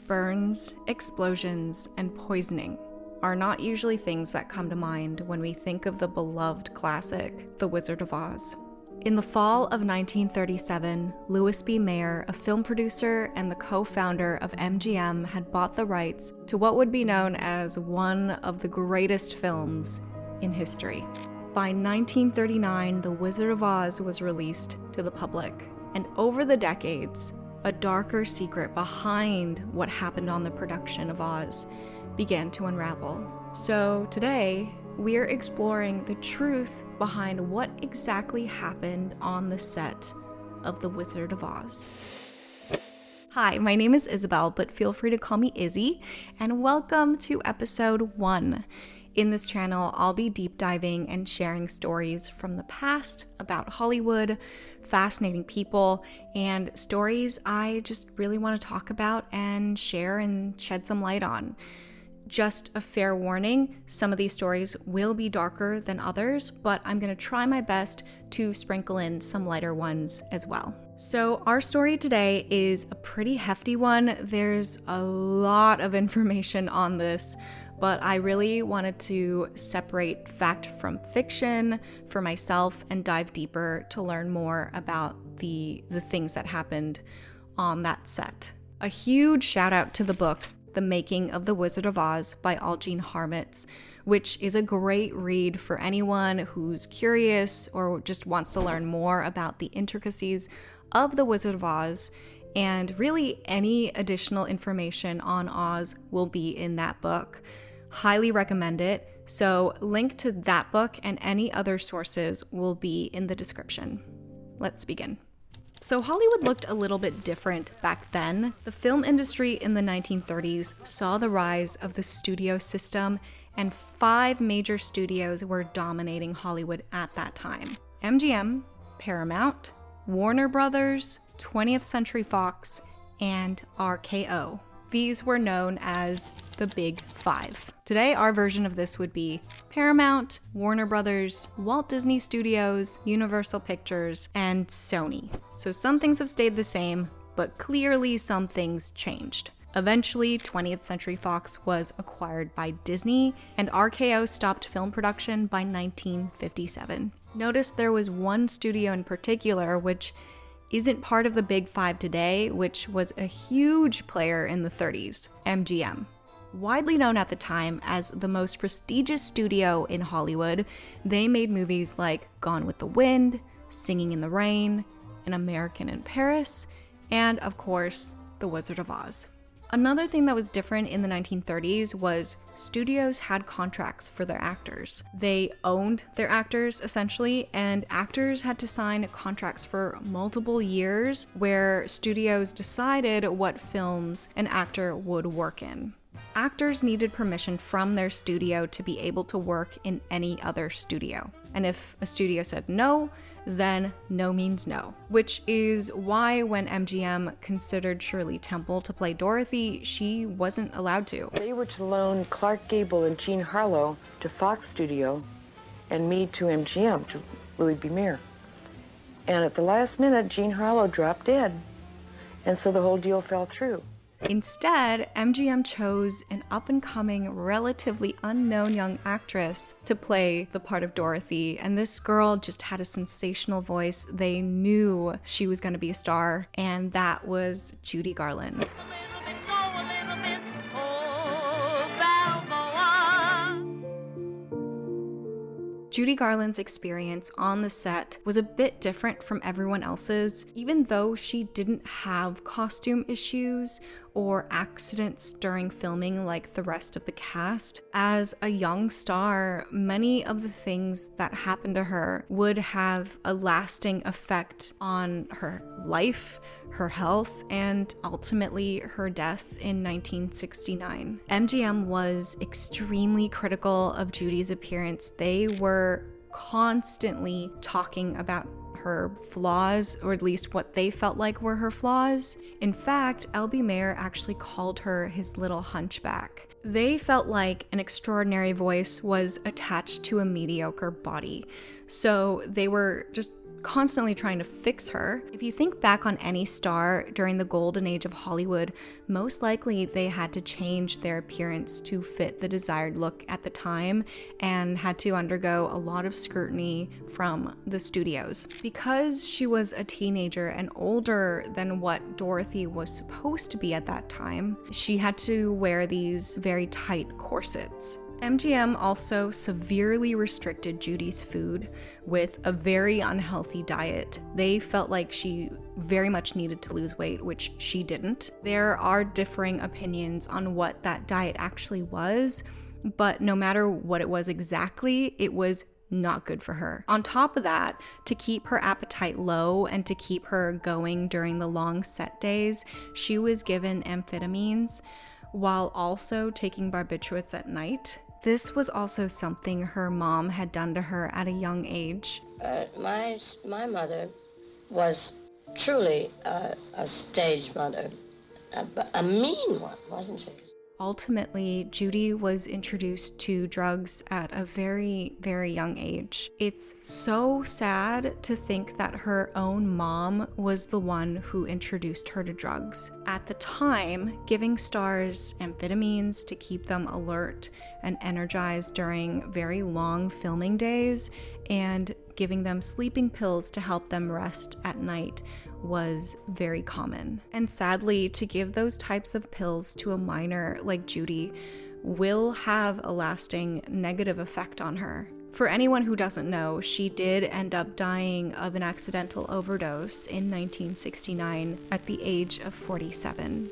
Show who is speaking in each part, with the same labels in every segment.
Speaker 1: Burns, explosions, and poisoning are not usually things that come to mind when we think of the beloved classic, The Wizard of Oz. In the fall of 1937, Louis B. Mayer, a film producer and the co-founder of MGM, had bought the rights to what would be known as one of the greatest films in history. By 1939, The Wizard of Oz was released to the public, and over the decades, a darker secret behind what happened on the production of Oz began to unravel. So today, we're exploring the truth behind what exactly happened on the set of The Wizard of Oz. Hi, my name is Isabel, but feel free to call me Izzy, and welcome to episode 1. In this channel, I'll be deep diving and sharing stories from the past about Hollywood, fascinating people, and stories I just really want to talk about and share and shed some light on. Just a fair warning, some of these stories will be darker than others, but I'm going to try my best to sprinkle in some lighter ones as well. So our story today is a pretty hefty one. There's a lot of information on this, but I really wanted to separate fact from fiction for myself and dive deeper to learn more about the things that happened on that set. A huge shout out to the book, The Making of the Wizard of Oz by Aljean Harmetz, which is a great read for anyone who's curious or just wants to learn more about the intricacies of the Wizard of Oz. And really any additional information on Oz will be in that book. Highly recommend it. So link to that book and any other sources will be in the description. Let's begin. So Hollywood looked a little bit different back then. The film industry in the 1930s saw the rise of the studio system, and 5 major studios were dominating Hollywood at that time: MGM, Paramount, Warner Brothers, 20th Century Fox, and RKO. These were known as the Big Five. Today, our version of this would be Paramount, Warner Brothers, Walt Disney Studios, Universal Pictures, and Sony. So some things have stayed the same, but clearly some things changed. Eventually, 20th Century Fox was acquired by Disney, and RKO stopped film production by 1957. Notice there was one studio in particular which isn't part of the Big Five today, which was a huge player in the 30s, MGM. Widely known at the time as the most prestigious studio in Hollywood, they made movies like Gone with the Wind, Singing in the Rain, An American in Paris, and of course, The Wizard of Oz. Another thing that was different in the 1930s was studios had contracts for their actors. They owned their actors, essentially, and actors had to sign contracts for multiple years where studios decided what films an actor would work in. Actors needed permission from their studio to be able to work in any other studio. And if a studio said no, then no means no. Which is why when MGM considered Shirley Temple to play Dorothy, she wasn't allowed to.
Speaker 2: They were to loan Clark Gable and Jean Harlow to Fox Studio and me to MGM, to Louis B. Mayer. And at the last minute, Jean Harlow dropped dead. And so the whole deal fell through.
Speaker 1: Instead, MGM chose an up-and-coming, relatively unknown young actress to play the part of Dorothy, and this girl just had a sensational voice. They knew she was going to be a star, and that was Judy Garland. Judy Garland's experience on the set was a bit different from everyone else's, even though she didn't have costume issues or accidents during filming like the rest of the cast. As a young star, many of the things that happened to her would have a lasting effect on her life, her health, and ultimately her death in 1969. MGM was extremely critical of Judy's appearance. They were constantly talking about her flaws, or at least what they felt like were her flaws. In fact, L.B. Mayer actually called her his little hunchback. They felt like an extraordinary voice was attached to a mediocre body. So they were just constantly trying to fix her. If you think back on any star during the golden age of Hollywood, most likely they had to change their appearance to fit the desired look at the time and had to undergo a lot of scrutiny from the studios. Because she was a teenager and older than what Dorothy was supposed to be at that time, she had to wear these very tight corsets. MGM also severely restricted Judy's food with a very unhealthy diet. They felt like she very much needed to lose weight, which she didn't. There are differing opinions on what that diet actually was, but no matter what it was exactly, it was not good for her. On top of that, to keep her appetite low and to keep her going during the long set days, she was given amphetamines while also taking barbiturates at night. This was also something her mom had done to her at a young age.
Speaker 3: My mother was truly a stage mother, a mean one, wasn't she?
Speaker 1: Ultimately, Judy was introduced to drugs at a very, very young age. It's so sad to think that her own mom was the one who introduced her to drugs. At the time, giving stars amphetamines to keep them alert and energized during very long filming days and giving them sleeping pills to help them rest at night was very common. And sadly, to give those types of pills to a minor like Judy will have a lasting negative effect on her. For anyone who doesn't know, she did end up dying of an accidental overdose in 1969 at the age of 47.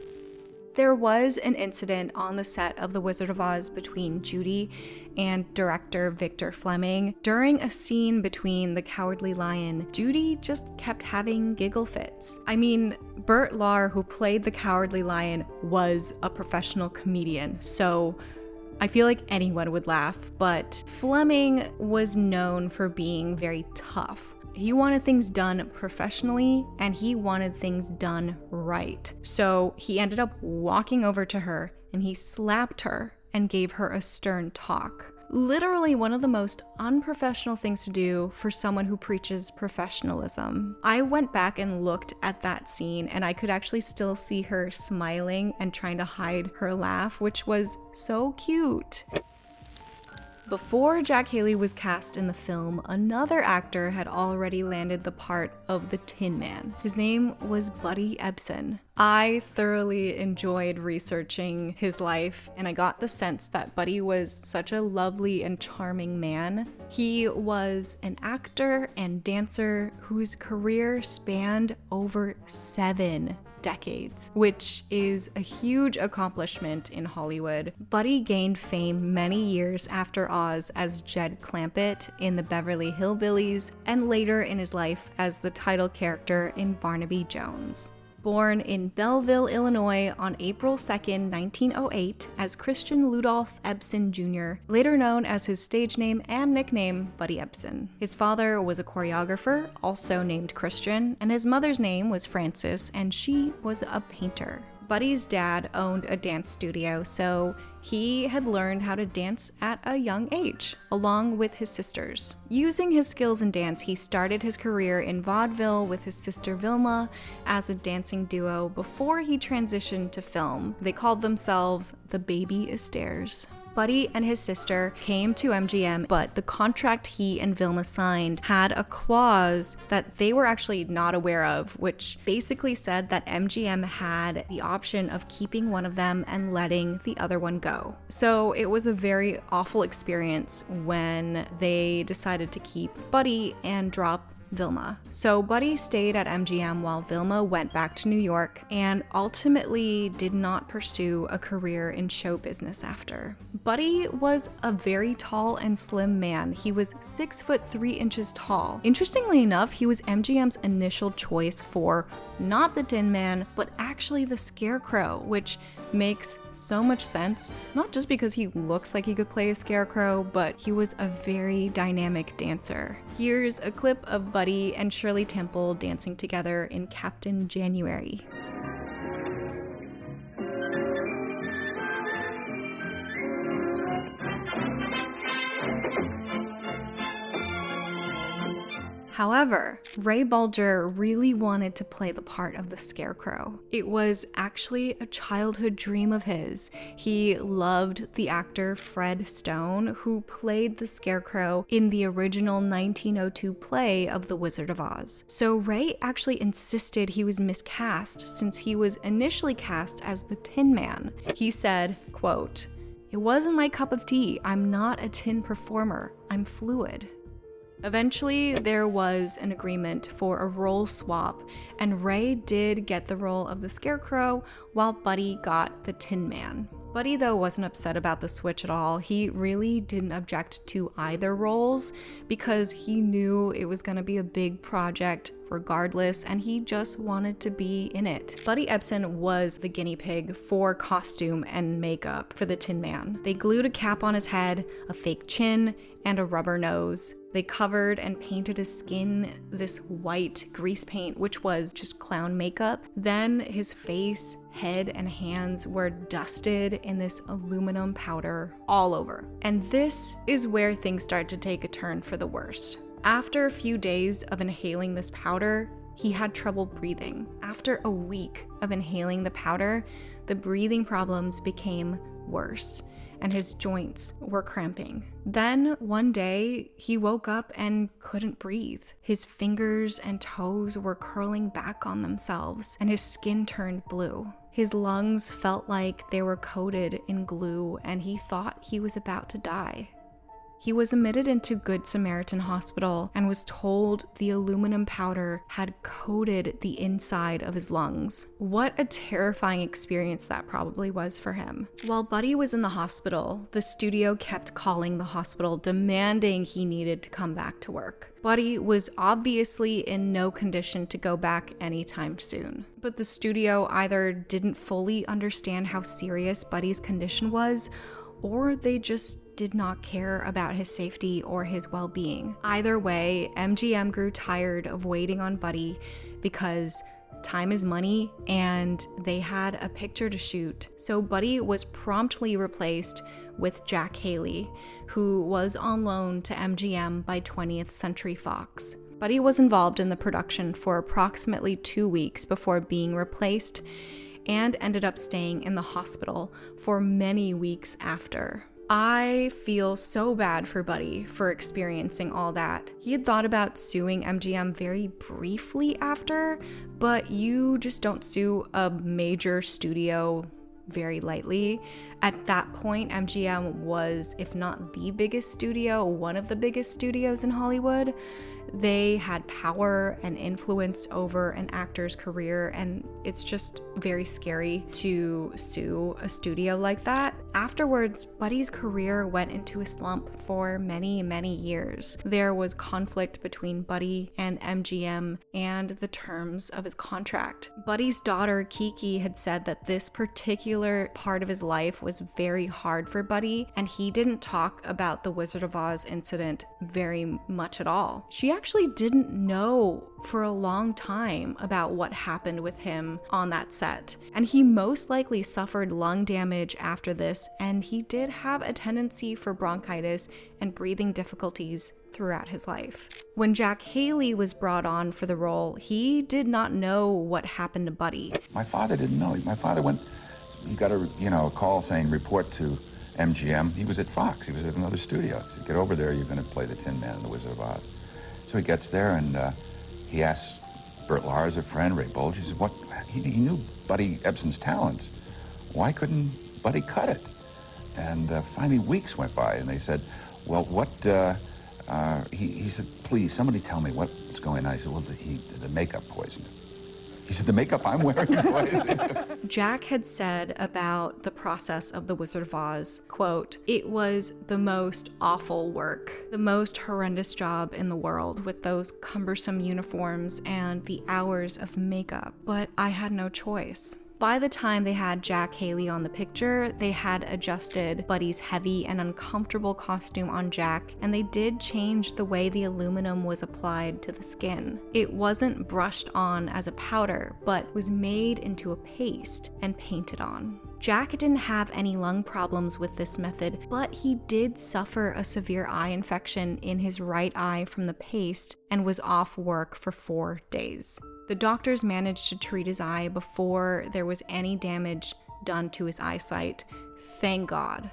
Speaker 1: There was an incident on the set of The Wizard of Oz between Judy and director Victor Fleming. During a scene between the Cowardly Lion, Judy just kept having giggle fits. I mean, Burt Lahr, who played the Cowardly Lion, was a professional comedian, so I feel like anyone would laugh, but Fleming was known for being very tough. He wanted things done professionally and he wanted things done right. So he ended up walking over to her and he slapped her and gave her a stern talk. Literally one of the most unprofessional things to do for someone who preaches professionalism. I went back and looked at that scene and I could actually still see her smiling and trying to hide her laugh, which was so cute. Before Jack Haley was cast in the film, another actor had already landed the part of the Tin Man. His name was Buddy Ebsen. I thoroughly enjoyed researching his life, and I got the sense that Buddy was such a lovely and charming man. He was an actor and dancer whose career spanned over 7 decades, which is a huge accomplishment in Hollywood. Buddy gained fame many years after Oz as Jed Clampett in the Beverly Hillbillies, and later in his life as the title character in Barnaby Jones. Born in Belleville, Illinois on April 2nd, 1908 as Christian Ludolph Ebsen Jr., later known as his stage name and nickname Buddy Ebsen. His father was a choreographer, also named Christian, and his mother's name was Frances, and she was a painter. Buddy's dad owned a dance studio, so he had learned how to dance at a young age, along with his sisters. Using his skills in dance, he started his career in vaudeville with his sister Vilma as a dancing duo before he transitioned to film. They called themselves the Baby Astairs. Buddy and his sister came to MGM, but the contract he and Vilma signed had a clause that they were actually not aware of, which basically said that MGM had the option of keeping one of them and letting the other one go. So it was a very awful experience when they decided to keep Buddy and drop Vilma. So Buddy stayed at MGM while Vilma went back to New York and ultimately did not pursue a career in show business after. Buddy was a very tall and slim man. He was 6'3" tall. Interestingly enough, he was MGM's initial choice for not the Tin Man, but actually the Scarecrow, which makes so much sense, not just because he looks like he could play a scarecrow, but he was a very dynamic dancer. Here's a clip of Buddy and Shirley Temple dancing together in Captain January. However, Ray Bulger really wanted to play the part of the Scarecrow. It was actually a childhood dream of his. He loved the actor Fred Stone, who played the Scarecrow in the original 1902 play of The Wizard of Oz. So Ray actually insisted he was miscast since he was initially cast as the Tin Man. He said, quote, "It wasn't my cup of tea. I'm not a tin performer. I'm fluid." Eventually, there was an agreement for a role swap, and Ray did get the role of the Scarecrow while Buddy got the Tin Man. Buddy, though, wasn't upset about the switch at all. He really didn't object to either roles because he knew it was going to be a big project regardless, and he just wanted to be in it. Buddy Ebsen was the guinea pig for costume and makeup for the Tin Man. They glued a cap on his head, a fake chin, and a rubber nose. They covered and painted his skin this white grease paint, which was just clown makeup. Then his face, head, and hands were dusted in this aluminum powder all over. And this is where things start to take a turn for the worst. After a few days of inhaling this powder, he had trouble breathing. After a week of inhaling the powder, the breathing problems became worse, and his joints were cramping. Then one day, he woke up and couldn't breathe. His fingers and toes were curling back on themselves, and his skin turned blue. His lungs felt like they were coated in glue, and he thought he was about to die. He was admitted into Good Samaritan Hospital and was told the aluminum powder had coated the inside of his lungs. What a terrifying experience that probably was for him. While Buddy was in the hospital, the studio kept calling the hospital, demanding he needed to come back to work. Buddy was obviously in no condition to go back anytime soon. But the studio either didn't fully understand how serious Buddy's condition was, or they just did not care about his safety or his well-being. Either way, MGM grew tired of waiting on Buddy because time is money and they had a picture to shoot. So Buddy was promptly replaced with Jack Haley, who was on loan to MGM by 20th Century Fox. Buddy was involved in the production for approximately 2 weeks before being replaced, and ended up staying in the hospital for many weeks after. I feel so bad for Buddy for experiencing all that. He had thought about suing MGM very briefly after, but you just don't sue a major studio very lightly. At that point, MGM was, if not the biggest studio, one of the biggest studios in Hollywood. They had power and influence over an actor's career, and it's just very scary to sue a studio like that. Afterwards, Buddy's career went into a slump for many, many years. There was conflict between Buddy and MGM and the terms of his contract. Buddy's daughter, Kiki, had said that this particular part of his life was very hard for Buddy, and he didn't talk about the Wizard of Oz incident very much at all. She actually didn't know for a long time about what happened with him on that set, and he most likely suffered lung damage after this, and he did have a tendency for bronchitis and breathing difficulties throughout his life. When Jack Haley was brought on for the role, he did not know what happened to Buddy.
Speaker 4: My father didn't know. My father went, he got a call saying report to MGM. He was at Fox. He was at another studio. He said, get over there. You're going to play the Tin Man in The Wizard of Oz. So he gets there, and he asks Bert Lahr, a friend, Ray Bulger. He said, what? He knew Buddy Ebsen's talents. Why couldn't Buddy cut it? And finally, weeks went by, and they said, well, what? He said, please, somebody tell me what's going on. He said, well, the makeup poisoned him. He said, the makeup I'm wearing poisoned.
Speaker 1: Jack had said about the process of The Wizard of Oz, quote, it was the most awful work, the most horrendous job in the world with those cumbersome uniforms and the hours of makeup, but I had no choice. By the time they had Jack Haley on the picture, they had adjusted Buddy's heavy and uncomfortable costume on Jack, and they did change the way the aluminum was applied to the skin. It wasn't brushed on as a powder, but was made into a paste and painted on. Jack didn't have any lung problems with this method, but he did suffer a severe eye infection in his right eye from the paste and was off work for 4 days. The doctors managed to treat his eye before there was any damage done to his eyesight. Thank God.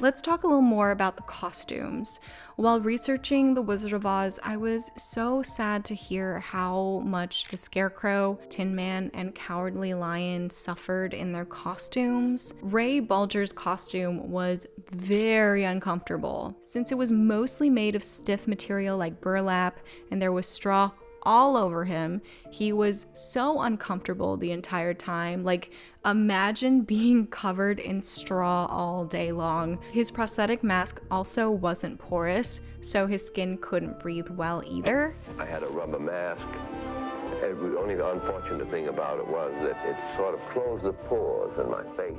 Speaker 1: Let's talk a little more about the costumes. While researching The Wizard of Oz, I was so sad to hear how much the Scarecrow, Tin Man, and Cowardly Lion suffered in their costumes. Ray Bulger's costume was very uncomfortable. Since it was mostly made of stiff material like burlap and there was straw all over him, he was so uncomfortable the entire time. Like, imagine being covered in straw all day long. His prosthetic mask also wasn't porous, so his skin couldn't breathe well either.
Speaker 5: I had a rubber mask. The only unfortunate thing about it was that it sort of closed the pores in my face.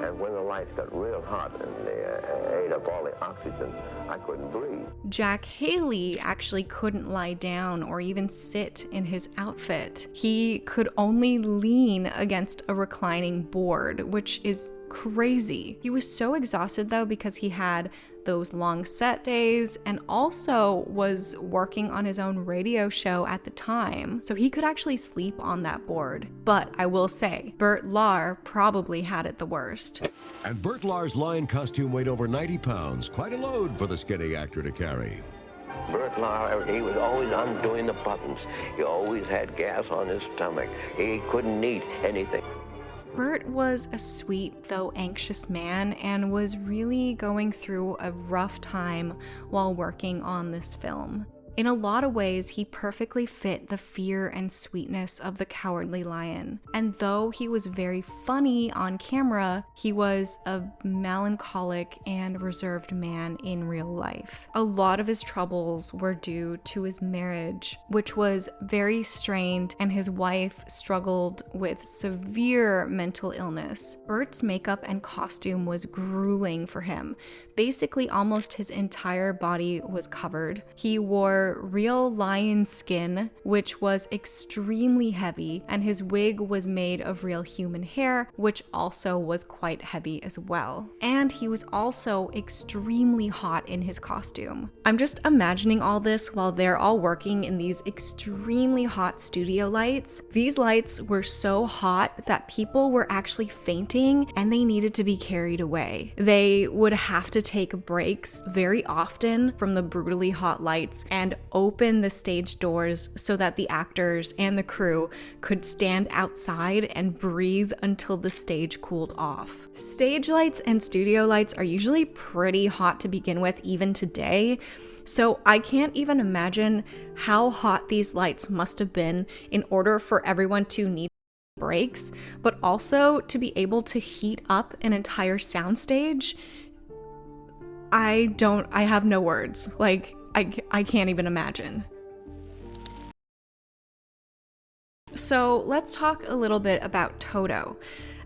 Speaker 5: And when the lights got real hot and they ate up all the oxygen, I couldn't breathe.
Speaker 1: Jack Haley actually couldn't lie down or even sit in his outfit. He could only lean against a reclining board, which is crazy. He was so exhausted though because he had those long set days and also was working on his own radio show at the time, so he could actually sleep on that board. But I will say, Bert Lahr probably had it the worst.
Speaker 6: And Bert Lahr's lion costume weighed over 90 pounds, quite a load for the skinny actor to carry.
Speaker 5: Bert Lahr, he was always undoing the buttons. He always had gas on his stomach. He couldn't eat anything.
Speaker 1: Bert was a sweet, though anxious man and was really going through a rough time while working on this film. In a lot of ways, he perfectly fit the fear and sweetness of the Cowardly Lion. And though he was very funny on camera, he was a melancholic and reserved man in real life. A lot of his troubles were due to his marriage, which was very strained, and his wife struggled with severe mental illness. Bert's makeup and costume was grueling for him. Basically, almost his entire body was covered. He wore real lion skin, which was extremely heavy, and his wig was made of real human hair, which also was quite heavy as well. And he was also extremely hot in his costume. I'm just imagining all this while they're all working in these extremely hot studio lights. These lights were so hot that people were actually fainting and they needed to be carried away. They would have to take breaks very often from the brutally hot lights and open the stage doors so that the actors and the crew could stand outside and breathe until the stage cooled off. Stage lights and studio lights are usually pretty hot to begin with even today, so I can't even imagine how hot these lights must have been in order for everyone to need breaks, but also to be able to heat up an entire soundstage. I have no words. Like, I can't even imagine. So let's talk a little bit about Toto.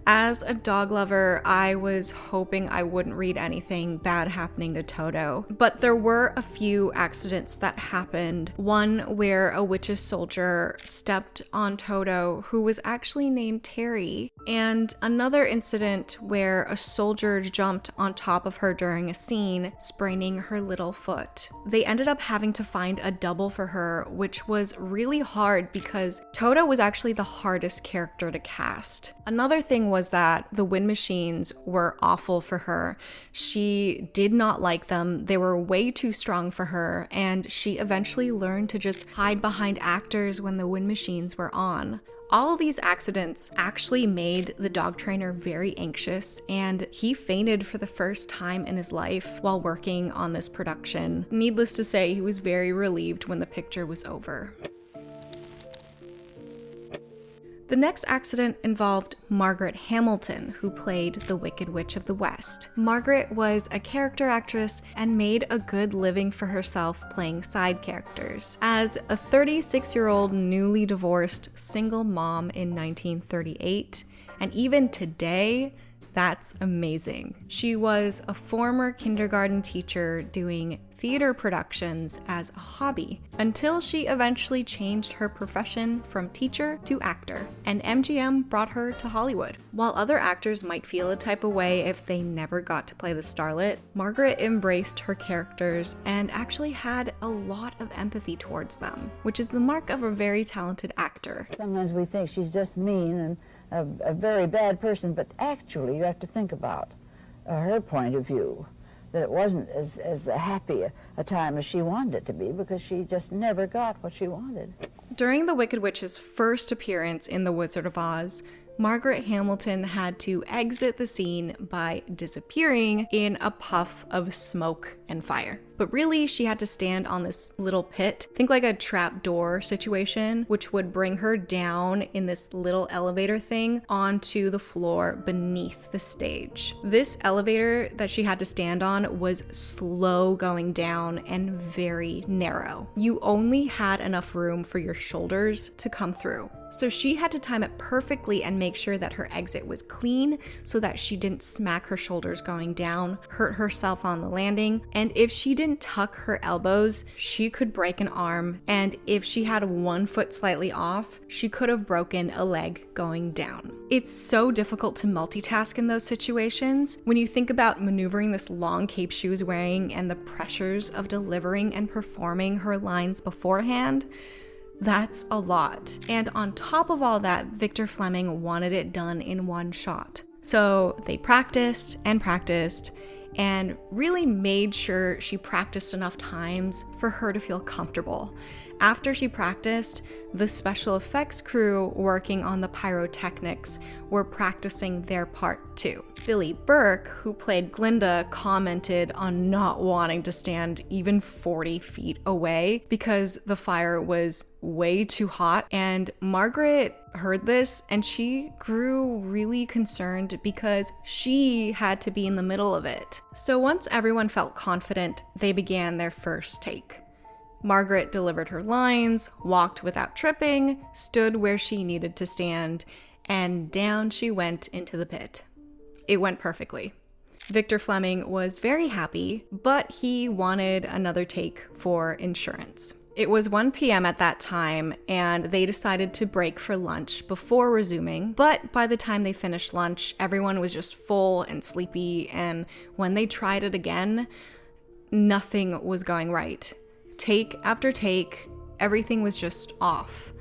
Speaker 1: As a dog lover, I was hoping I wouldn't read anything bad happening to Toto, but there were a few accidents that happened. One where a witch's soldier stepped on Toto, who was actually named Terry, and another incident where a soldier jumped on top of her during a scene, spraining her little foot. They ended up having to find a double for her, which was really hard because Toto was actually the hardest character to cast. Another thing was that the wind machines were awful for her. She did not like them. They were way too strong for her, and she eventually learned to just hide behind actors when the wind machines were on. All of these accidents actually made the dog trainer very anxious, and he fainted for the first time in his life while working on this production. Needless to say, he was very relieved when the picture was over. The next accident involved Margaret Hamilton, who played the Wicked Witch of the West. Margaret was a character actress and made a good living for herself playing side characters. As a 36-year-old newly divorced single mom in 1938, and even today, that's amazing. She was a former kindergarten teacher doing theater productions as a hobby, until she eventually changed her profession from teacher to actor, and MGM brought her to Hollywood. While other actors might feel a type of way if they never got to play the starlet, Margaret embraced her characters and actually had a lot of empathy towards them, which is the mark of a very talented actor.
Speaker 7: Sometimes we think she's just mean and a very bad person, but actually you have to think about her point of view, that it wasn't as happy a time as she wanted it to be, because she just never got what she wanted.
Speaker 1: During the Wicked Witch's first appearance in The Wizard of Oz, Margaret Hamilton had to exit the scene by disappearing in a puff of smoke and fire. But really, she had to stand on this little pit, think like a trap door situation, which would bring her down in this little elevator thing onto the floor beneath the stage. This elevator that she had to stand on was slow going down and very narrow. You only had enough room for your shoulders to come through. So she had to time it perfectly and make sure that her exit was clean so that she didn't smack her shoulders going down, hurt herself on the landing, and if she didn't tuck her elbows, she could break an arm, and if she had one foot slightly off, she could have broken a leg going down. It's so difficult to multitask in those situations. When you think about maneuvering this long cape she was wearing and the pressures of delivering and performing her lines beforehand, that's a lot. And on top of all that, Victor Fleming wanted it done in one shot. So they practiced and really made sure she practiced enough times for her to feel comfortable. After she practiced, the special effects crew working on the pyrotechnics were practicing their part too. Philly Burke, who played Glinda, commented on not wanting to stand even 40 feet away because the fire was way too hot. And Margaret heard this and she grew really concerned because she had to be in the middle of it. So once everyone felt confident, they began their first take. Margaret delivered her lines, walked without tripping, stood where she needed to stand, and down she went into the pit. It went perfectly. Victor Fleming was very happy, but he wanted another take for insurance. It was 1 p.m. at that time, and they decided to break for lunch before resuming, but by the time they finished lunch, everyone was just full and sleepy, and when they tried it again, nothing was going right. Take after take, everything was just off.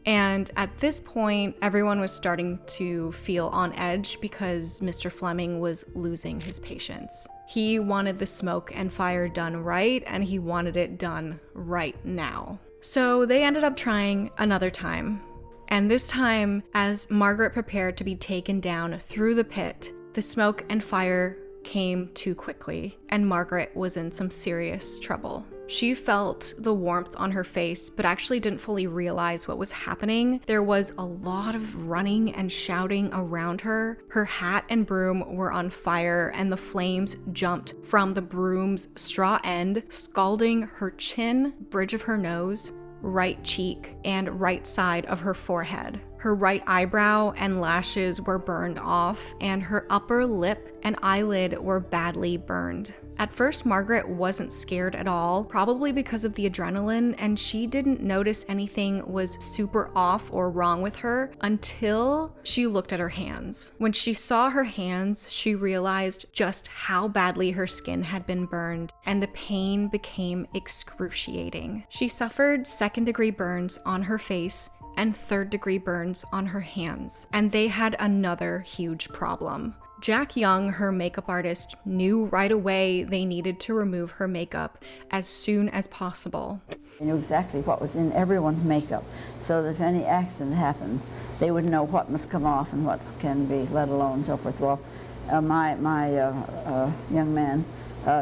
Speaker 1: And at this point, everyone was starting to feel on edge because Mr. Fleming was losing his patience. He wanted the smoke and fire done right, and he wanted it done right now. So they ended up trying another time. And this time, as Margaret prepared to be taken down through the pit, the smoke and fire came too quickly, and Margaret was in some serious trouble. She felt the warmth on her face, but actually didn't fully realize what was happening. There was a lot of running and shouting around her. Her hat and broom were on fire, and the flames jumped from the broom's straw end, scalding her chin, bridge of her nose, right cheek, and right side of her forehead. Her right eyebrow and lashes were burned off, and her upper lip and eyelid were badly burned. At first, Margaret wasn't scared at all, probably because of the adrenaline, and she didn't notice anything was super off or wrong with her until she looked at her hands. When she saw her hands, she realized just how badly her skin had been burned, and the pain became excruciating. She suffered second-degree burns on her face and third-degree burns on her hands, and they had another huge problem. Jack Young, her makeup artist, knew right away they needed to remove her makeup as soon as possible.
Speaker 7: They knew exactly what was in everyone's makeup, so that if any accident happened, they would know what must come off and what can be let alone and so forth. Well, my young man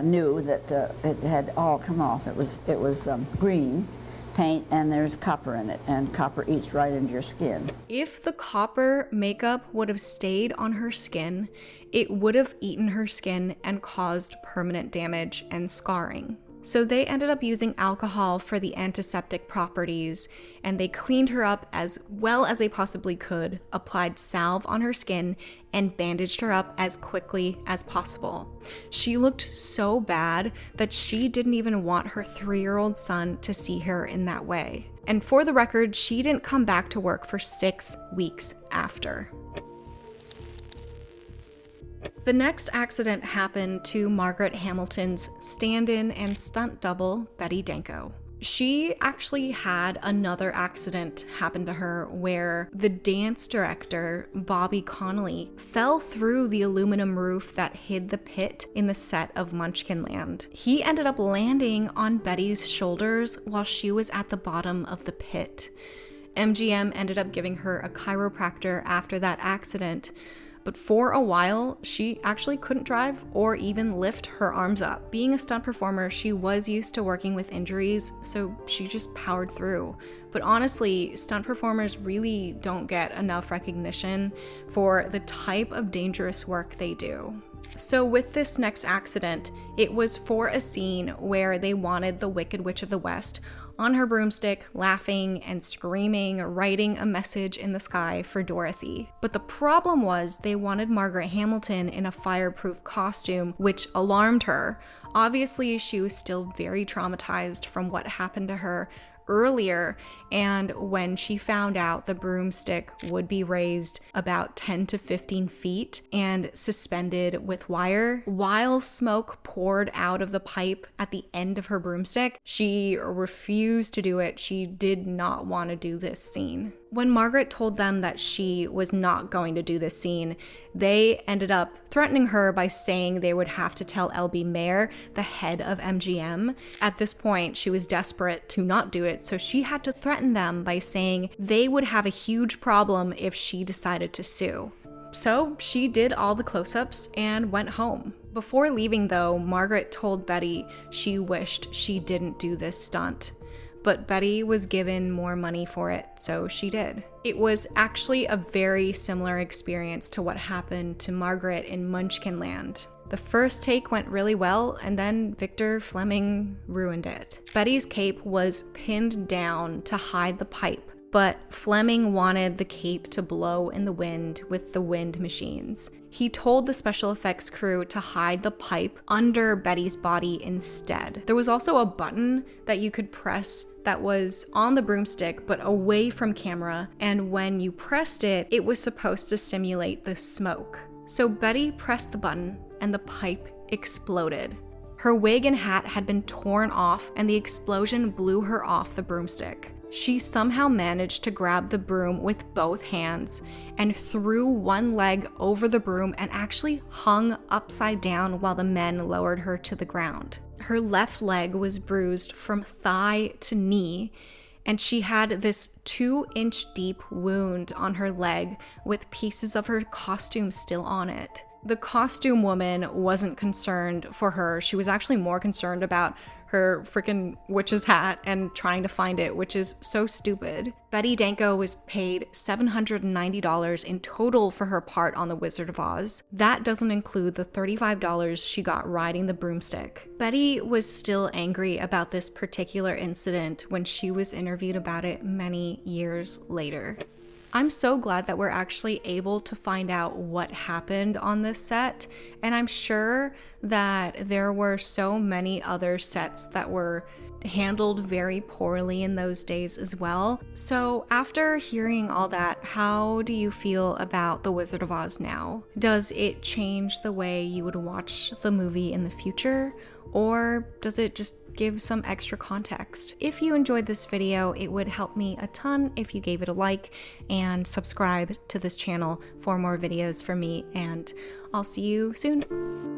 Speaker 7: knew that it had all come off. It was green paint, and there's copper in it, and copper eats right into your skin.
Speaker 1: If the copper makeup would have stayed on her skin, it would have eaten her skin and caused permanent damage and scarring. So they ended up using alcohol for the antiseptic properties, and they cleaned her up as well as they possibly could, applied salve on her skin, and bandaged her up as quickly as possible. She looked so bad that she didn't even want her 3-year-old son to see her in that way. And for the record, she didn't come back to work for 6 weeks after. The next accident happened to Margaret Hamilton's stand-in and stunt double, Betty Danko. She actually had another accident happen to her where the dance director, Bobby Connolly, fell through the aluminum roof that hid the pit in the set of Munchkinland. He ended up landing on Betty's shoulders while she was at the bottom of the pit. MGM ended up giving her a chiropractor after that accident, but for a while, she actually couldn't drive or even lift her arms up. Being a stunt performer, she was used to working with injuries, so she just powered through. But honestly, stunt performers really don't get enough recognition for the type of dangerous work they do. So with this next accident, it was for a scene where they wanted the Wicked Witch of the West on her broomstick, laughing and screaming, writing a message in the sky for Dorothy. But the problem was they wanted Margaret Hamilton in a fireproof costume, which alarmed her. Obviously, she was still very traumatized from what happened to her earlier, and when she found out the broomstick would be raised about 10 to 15 feet and suspended with wire while smoke poured out of the pipe at the end of her broomstick, she refused to do it. She did not want to do this scene. When Margaret told them that she was not going to do this scene, they ended up threatening her by saying they would have to tell L.B. Mayer, the head of MGM. At this point, she was desperate to not do it, so she had to threaten them by saying they would have a huge problem if she decided to sue. So she did all the close-ups and went home. Before leaving though, Margaret told Betty she wished she didn't do this stunt. But Betty was given more money for it, so she did. It was actually a very similar experience to what happened to Margaret in Munchkinland. The first take went really well, and then Victor Fleming ruined it. Betty's cape was pinned down to hide the pipe, but Fleming wanted the cape to blow in the wind with the wind machines. He told the special effects crew to hide the pipe under Betty's body instead. There was also a button that you could press that was on the broomstick but away from camera, and when you pressed it, it was supposed to simulate the smoke. So Betty pressed the button and the pipe exploded. Her wig and hat had been torn off and the explosion blew her off the broomstick. She somehow managed to grab the broom with both hands and threw one leg over the broom and actually hung upside down while the men lowered her to the ground. Her left leg was bruised from thigh to knee, and she had this 2-inch deep wound on her leg with pieces of her costume still on it. The costume woman wasn't concerned for her. She was actually more concerned about her freaking witch's hat and trying to find it, which is so stupid. Betty Danko was paid $790 in total for her part on The Wizard of Oz. That doesn't include the $35 she got riding the broomstick. Betty was still angry about this particular incident when she was interviewed about it many years later. I'm so glad that we're actually able to find out what happened on this set, and I'm sure that there were so many other sets that were handled very poorly in those days as well. So after hearing all that, how do you feel about The Wizard of Oz now? Does it change the way you would watch the movie in the future? Or does it just give some extra context? If you enjoyed this video, it would help me a ton if you gave it a like and subscribe to this channel for more videos from me, and I'll see you soon.